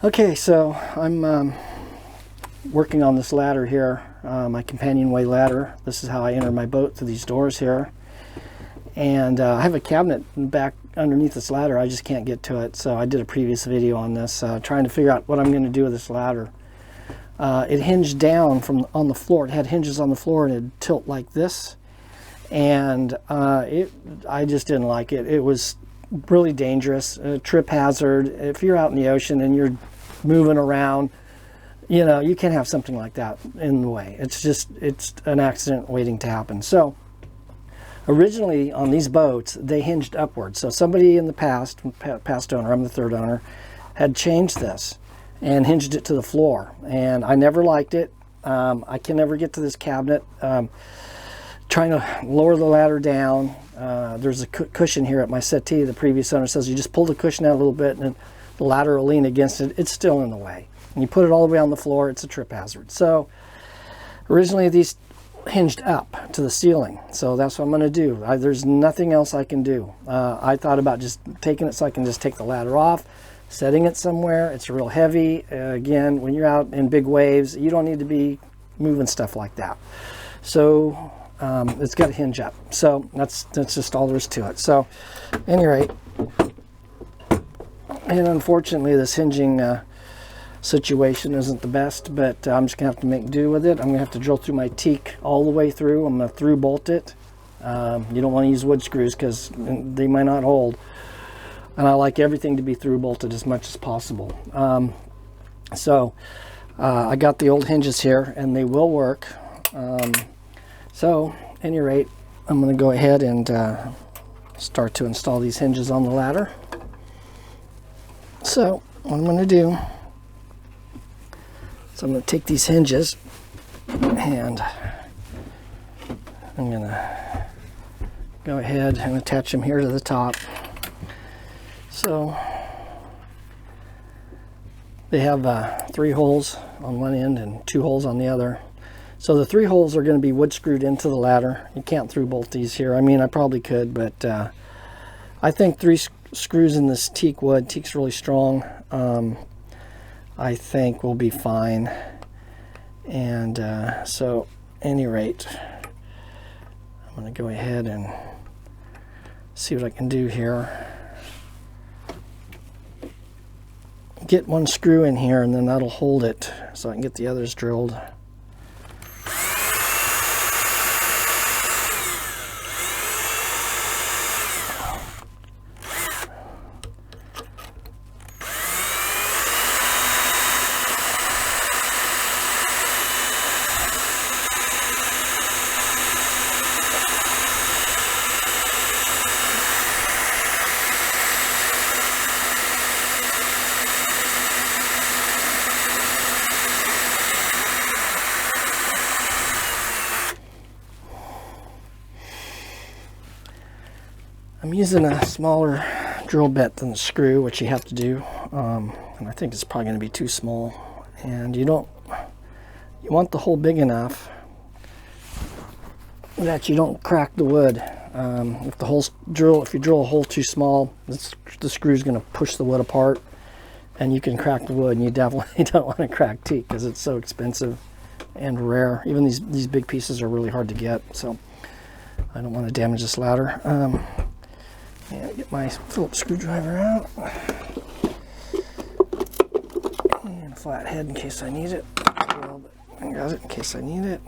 Okay, so I'm working on this ladder here, my companionway ladder. This is how I enter my boat through these doors here. And I have a cabinet back underneath this ladder. I just can't get to it. So I did a previous video on this, trying to figure out what I'm going to do with this ladder. It hinged down from on the floor. It had hinges on the floor and it'd tilt like this. And I just didn't like it. It was really dangerous, a trip hazard. If you're out in the ocean and you're moving around, you know, you can't have something like that in the way. It's an accident waiting to happen. So originally on these boats, they hinged upwards. So somebody in the past owner, I'm the third owner, had changed this and hinged it to the floor. And I never liked it. I can never get to this cabinet. Trying to lower the ladder down. There's a cushion here at my settee. The previous owner says you just pull the cushion out a little bit and the ladder will lean against it. It's still in the way. And you put it all the way on the floor, it's a trip hazard. So originally these hinged up to the ceiling. So that's what I'm going to do. There's nothing else I can do. I thought about just taking it so I can just take the ladder off, setting it somewhere. It's real heavy. Again, when you're out in big waves, you don't need to be moving stuff like that. So it's got to hinge up. So that's just all there is to it. So at any rate, and unfortunately this hinging situation isn't the best, but I'm just gonna have to make do with it. I'm gonna have to drill through my teak all the way through. I'm gonna through bolt it. You don't want to use wood screws because they might not hold, and I like everything to be through bolted as much as possible. I got the old hinges here and they will work. So at any rate, I'm going to go ahead and start to install these hinges on the ladder. So what I'm going to do is I'm going to take these hinges and I'm going to go ahead and attach them here to the top. So they have 3 holes on one end and 2 holes on the other. So the 3 holes are going to be wood screwed into the ladder. You can't through bolt these here. I mean, I probably could, but I think 3 screws in this teak wood. Teak's really strong. I think we'll be fine. And so, at any rate, I'm going to go ahead and see what I can do here. Get 1 screw in here, and then that'll hold it, so I can get the others drilled. I'm using a smaller drill bit than the screw, which you have to do, and I think it's probably going to be too small. And you want the hole big enough that you don't crack the wood. If you drill a hole too small, the screw is going to push the wood apart, and you can crack the wood. And you definitely don't want to crack teak because it's so expensive and rare. Even these big pieces are really hard to get, so I don't want to damage this ladder. And get my Phillips screwdriver out. And a flat head in case I need it. I got it in case I need it.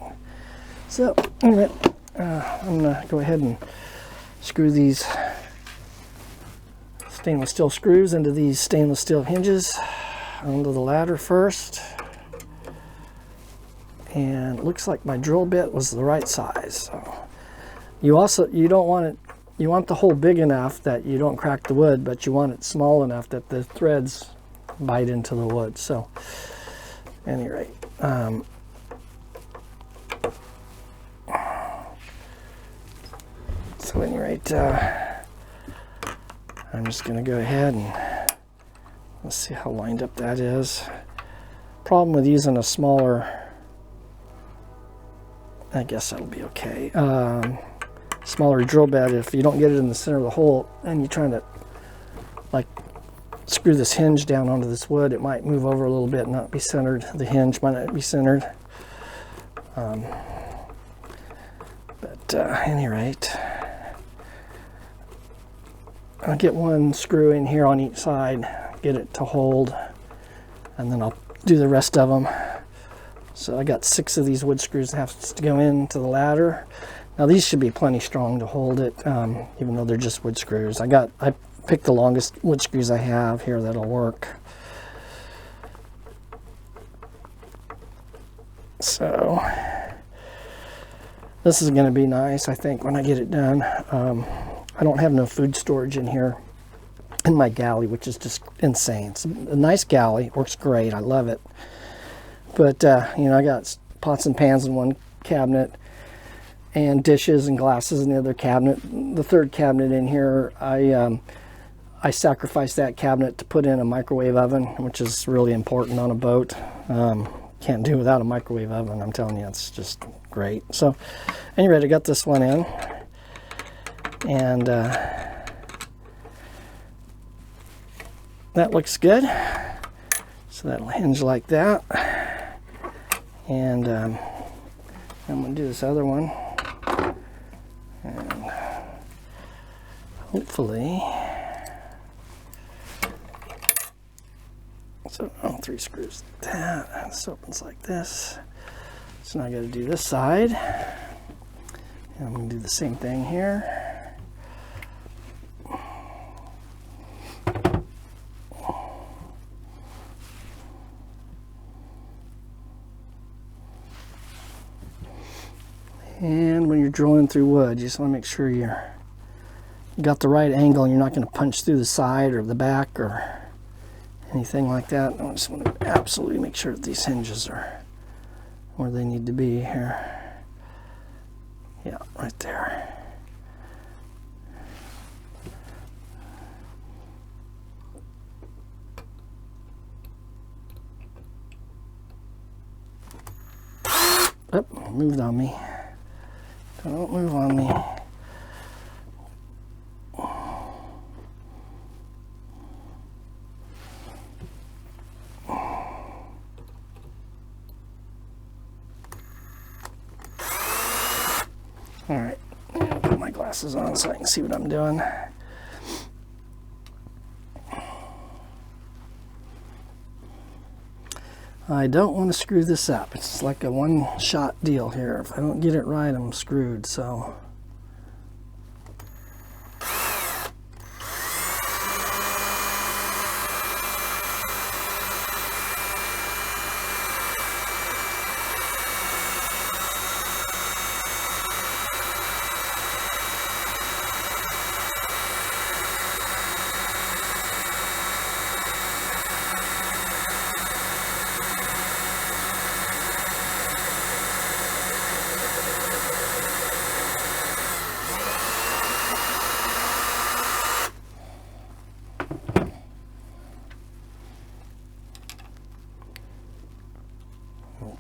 So, anyway, I'm going to go ahead and screw these stainless steel screws into these stainless steel hinges onto the ladder first. And it looks like my drill bit was the right size. So you don't want it. You want the hole big enough that you don't crack the wood, but you want it small enough that the threads bite into the wood. So, at any rate, I'm just going to go ahead and let's see how lined up that is. Problem with using a smaller, I guess that'll be okay. Smaller drill bit, if you don't get it in the center of the hole and you're trying to like screw this hinge down onto this wood, it might move over a little bit and not be centered. The hinge might not be centered. But at any rate, I'll get one screw in here on each side, get it to hold, and then I'll do the rest of them. So I got 6 of these wood screws that have to go into the ladder. Now these should be plenty strong to hold it, even though they're just wood screws. I picked the longest wood screws I have here that'll work. So this is going to be nice, I think, when I get it done. I don't have no food storage in here in my galley, which is just insane. It's a nice galley, works great, I love it. But you know, I got pots and pans in one cabinet and dishes and glasses in the other cabinet. The third cabinet in here, I sacrificed that cabinet to put in a microwave oven, which is really important on a boat. Can't do without a microwave oven, I'm telling you, it's just great. So anyway, I got this one in, and that looks good. So that'll hinge like that. And I'm going to do this other one. And hopefully, so 3 screws like that. And this opens like this. So now I got to do this side. And I'm going to do the same thing here. And when you're drilling through wood, you just want to make sure you got the right angle and you're not going to punch through the side or the back or anything like that. I just want to absolutely make sure that these hinges are where they need to be here. Yeah, right there. Oh, moved on me. Don't move on me. All right, put my glasses on so I can see what I'm doing. I don't want to screw this up. It's like a one-shot deal here. If I don't get it right, I'm screwed. So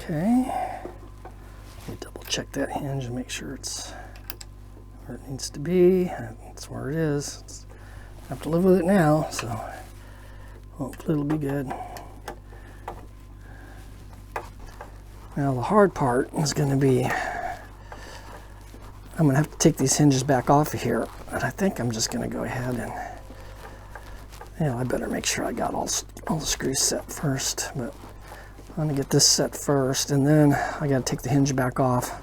okay, let me double check that hinge and make sure it's where it needs to be. That's where it is. I have to live with it now, so hopefully it'll be good. Now the hard part is going to be, I'm going to have to take these hinges back off of here, but I think I'm just going to go ahead and, I better make sure I got all the screws set first, but I'm going to get this set first, and then I got to take the hinge back off.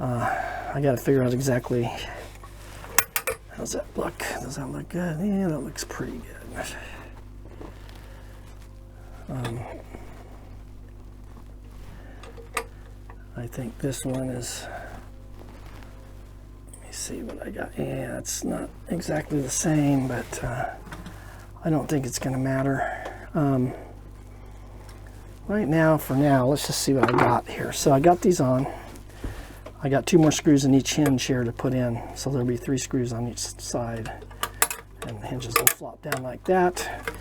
I got to figure out exactly, how's that look? Does that look good? Yeah, that looks pretty good. I think this one is, let me see what I got. Yeah, it's not exactly the same, but I don't think it's going to matter. Right now, for now, let's just see what I got here. So I got these on. I got 2 more screws in each hinge here to put in. So there'll be 3 screws on each side. And the hinges will flop down like that.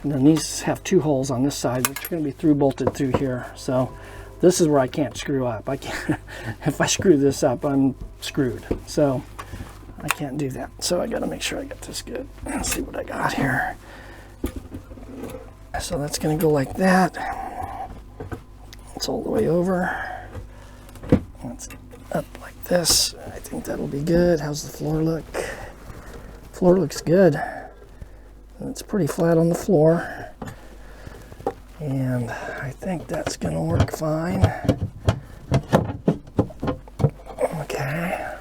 And then these have 2 holes on this side, which are going to be through bolted through here. So this is where I can't screw up. I can't, if I screw this up, I'm screwed. So I can't do that. So I got to make sure I get this good. Let's see what I got here. So that's going to go like that. It's all the way over. That's up like this. I think that'll be good. How's the floor look? Floor looks good. It's pretty flat on the floor. And I think that's going to work fine. Okay.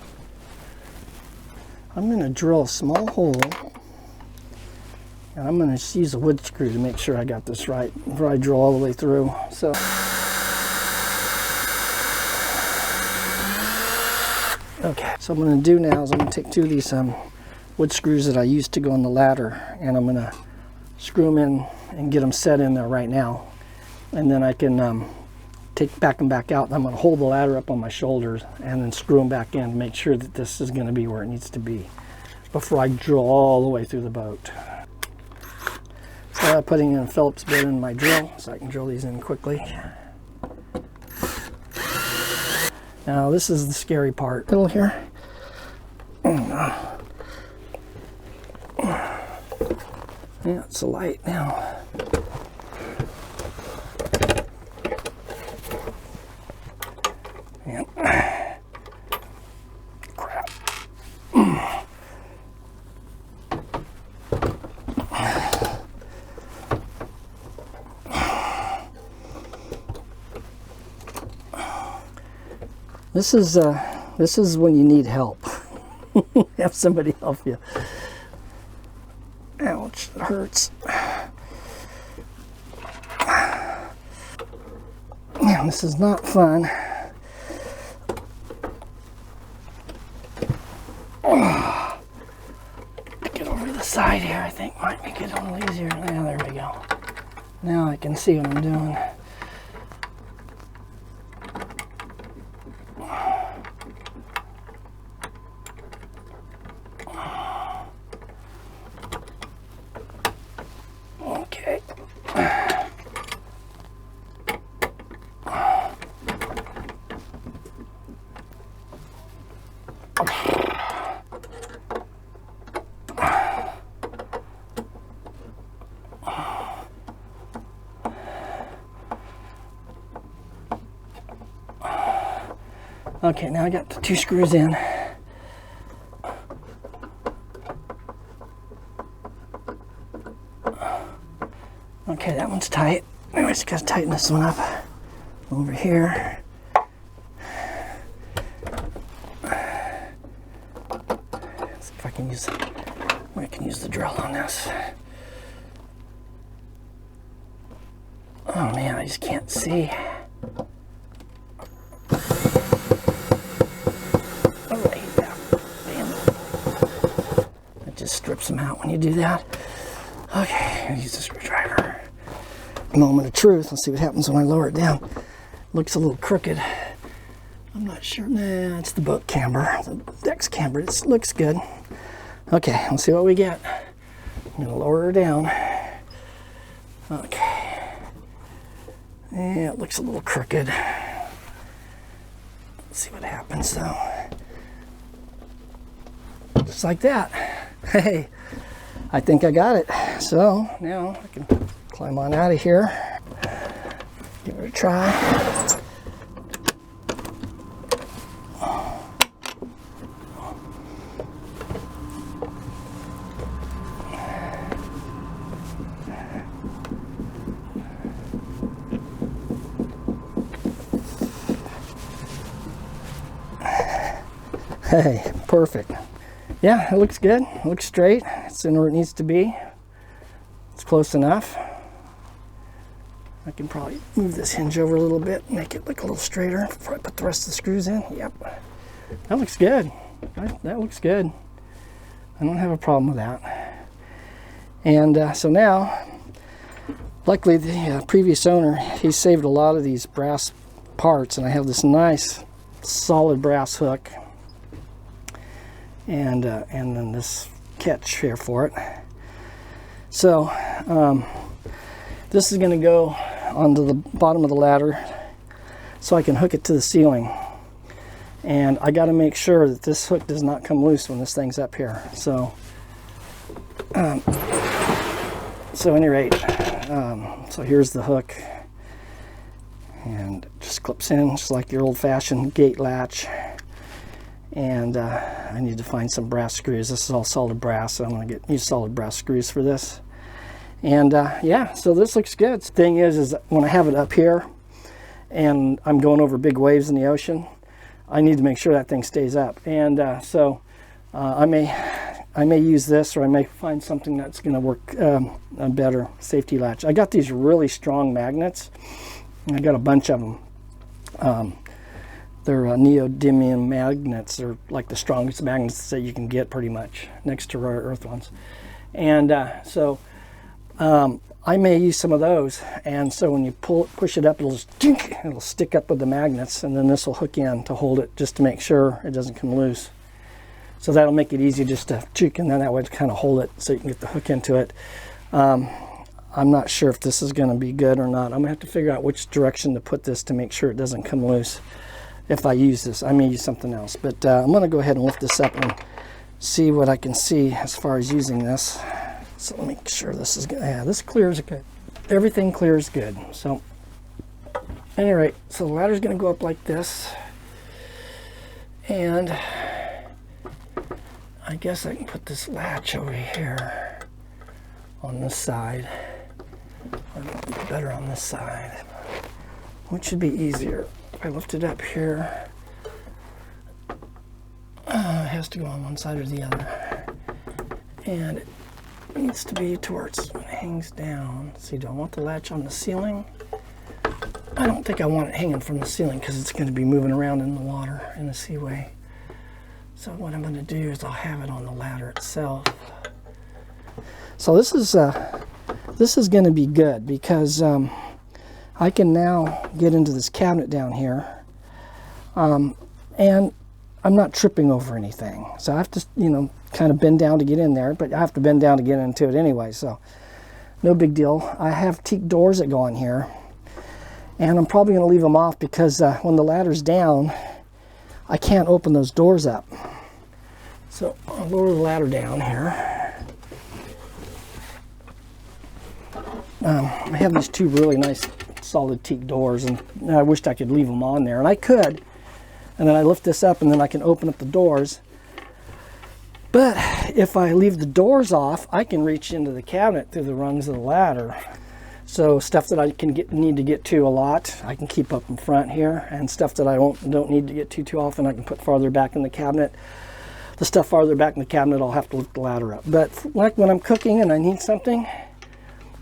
I'm going to drill a small hole. And I'm going to use a wood screw to make sure I got this right before I drill all the way through. So, okay, so what I'm going to do now is I'm going to take two of these wood screws that I used to go on the ladder, and I'm going to screw them in and get them set in there right now. And then I can back them back out. I'm going to hold the ladder up on my shoulders and then screw them back in to make sure that this is going to be where it needs to be before I drill all the way through the boat. So I'm putting in a Phillips bit in my drill so I can drill these in quickly. Now this is the scary part. Middle here. Yeah, it's a light now. Yeah. Crap. This is when you need help. Have somebody help you. Ouch, it hurts. Man, this is not fun. Get over to the side here, I think might make it a little easier. Yeah, there we go. Now I can see what I'm doing. Okay. Okay, now I got the two screws in. Okay, that one's tight. I just gotta tighten this one up over here. Let's see if I can use the drill on this. Oh man, I just can't see. Strips them out when you do that. Okay, I'll use the screwdriver. Moment of truth. Let's see what happens when I lower it down. Looks a little crooked. I'm not sure. Nah, it's the boat camber, the deck's camber. It looks good. Okay, let's see what we get. I'm gonna lower her down. Okay. Yeah, it looks a little crooked. Let's see what happens though. Just like that. Hey, I think I got it. So now I can climb on out of here. Give it a try. Hey, perfect. Yeah, it looks good. It looks straight. It's in where it needs to be. It's close enough. I can probably move this hinge over a little bit, make it look a little straighter before I put the rest of the screws in. Yep. That looks good. That looks good. I don't have a problem with that. And so now, luckily the previous owner, he saved a lot of these brass parts, and I have this nice solid brass hook. And then this catch here for it. So this is going to go onto the bottom of the ladder so I can hook it to the ceiling. And I got to make sure that this hook does not come loose when this thing's up here. So at any rate, So here's the hook, and it just clips in just like your old-fashioned gate latch. And I need to find some brass screws. This is all solid brass, so I'm going to use solid brass screws for this. And yeah, so this looks good. The thing is when I have it up here and I'm going over big waves in the ocean, I need to make sure that thing stays up. And so I may use this, or I may find something that's going to work a better safety latch. I got these really strong magnets. I got a bunch of them. They're neodymium magnets. They're like the strongest magnets that you can get, pretty much, next to rare earth ones. And so I may use some of those. And so when you push it up, it'll stick up with the magnets, and then this will hook in to hold it, just to make sure it doesn't come loose. So that'll make it easy just to cheek, and then that way to kind of hold it so you can get the hook into it. I'm not sure if this is going to be good or not. I'm going to have to figure out which direction to put this to make sure it doesn't come loose. If I use this, I may use something else. But I'm going to go ahead and lift this up and see what I can see as far as using this. So let me make sure this is good. Yeah, this clears good. Everything clears good. So, at any rate, so the ladder's going to go up like this. And I guess I can put this latch over here on this side. Or better on this side, which should be easier. If I lift it up here, it has to go on one side or the other. And it needs to be towards when it hangs down. See, do I want the latch on the ceiling? I don't think I want it hanging from the ceiling because it's going to be moving around in the water, in the seaway. So what I'm going to do is I'll have it on the ladder itself. So this is going to be good because I can now get into this cabinet down here, and I'm not tripping over anything. So I have to, kind of bend down to get in there, but I have to bend down to get into it anyway, so no big deal. I have teak doors that go on here, and I'm probably going to leave them off because when the ladder's down, I can't open those doors up. So I'll lower the ladder down here. I have these two really nice solid teak doors, and I wished I could leave them on there, and I could. And then I lift this up, and then I can open up the doors. But if I leave the doors off, I can reach into the cabinet through the rungs of the ladder. So stuff that I need to get to a lot, I can keep up in front here, and stuff that I don't need to get to too often, I can put farther back in the cabinet. The stuff farther back in the cabinet, I'll have to lift the ladder up. But like when I'm cooking and I need something,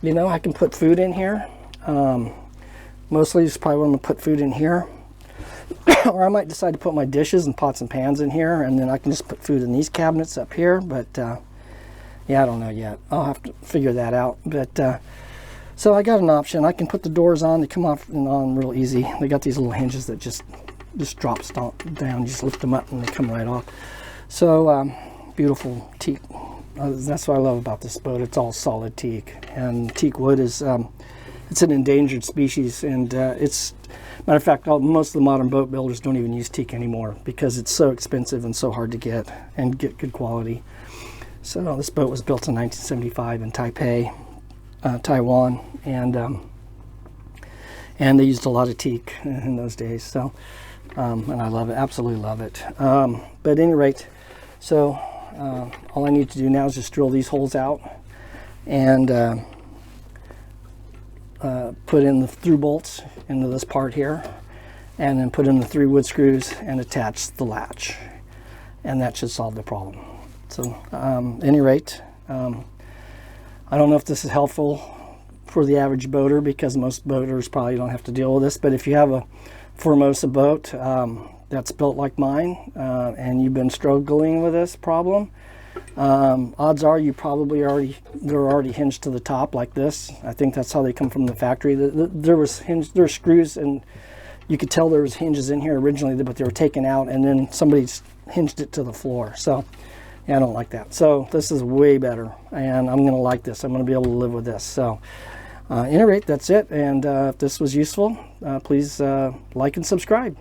I can put food in here. Mostly it's probably when I'm going to put food in here. Or I might decide to put my dishes and pots and pans in here, and then I can just put food in these cabinets up here. But yeah, I don't know yet. I'll have to figure that out. But so I got an option. I can put the doors on. They come off and on real easy. They got these little hinges that just drops down. You just lift them up and they come right off. So beautiful teak. That's what I love about this boat. It's all solid teak, and teak wood is it's an endangered species, and it's matter of fact, most of the modern boat builders don't even use teak anymore because it's so expensive and so hard to get and get good quality. So this boat was built in 1975 in Taipei, Taiwan, and they used a lot of teak in those days. So and I love it, absolutely love it. But at any rate, so all I need to do now is just drill these holes out and put in the through bolts into this part here, and then put in the 3 wood screws and attach the latch, and that should solve the problem. So at any rate, I don't know if this is helpful for the average boater, because most boaters probably don't have to deal with this, but if you have a Formosa boat that's built like mine, and you've been struggling with this problem, odds are you probably they're already hinged to the top like this. I think that's how they come from the factory. There were screws, and you could tell there was hinges in here originally, but they were taken out, and then somebody's hinged it to the floor. So yeah, I don't like that. So this is way better, and I'm going to like this. I'm going to be able to live with this. So at any rate, that's it. And if this was useful, please like and subscribe.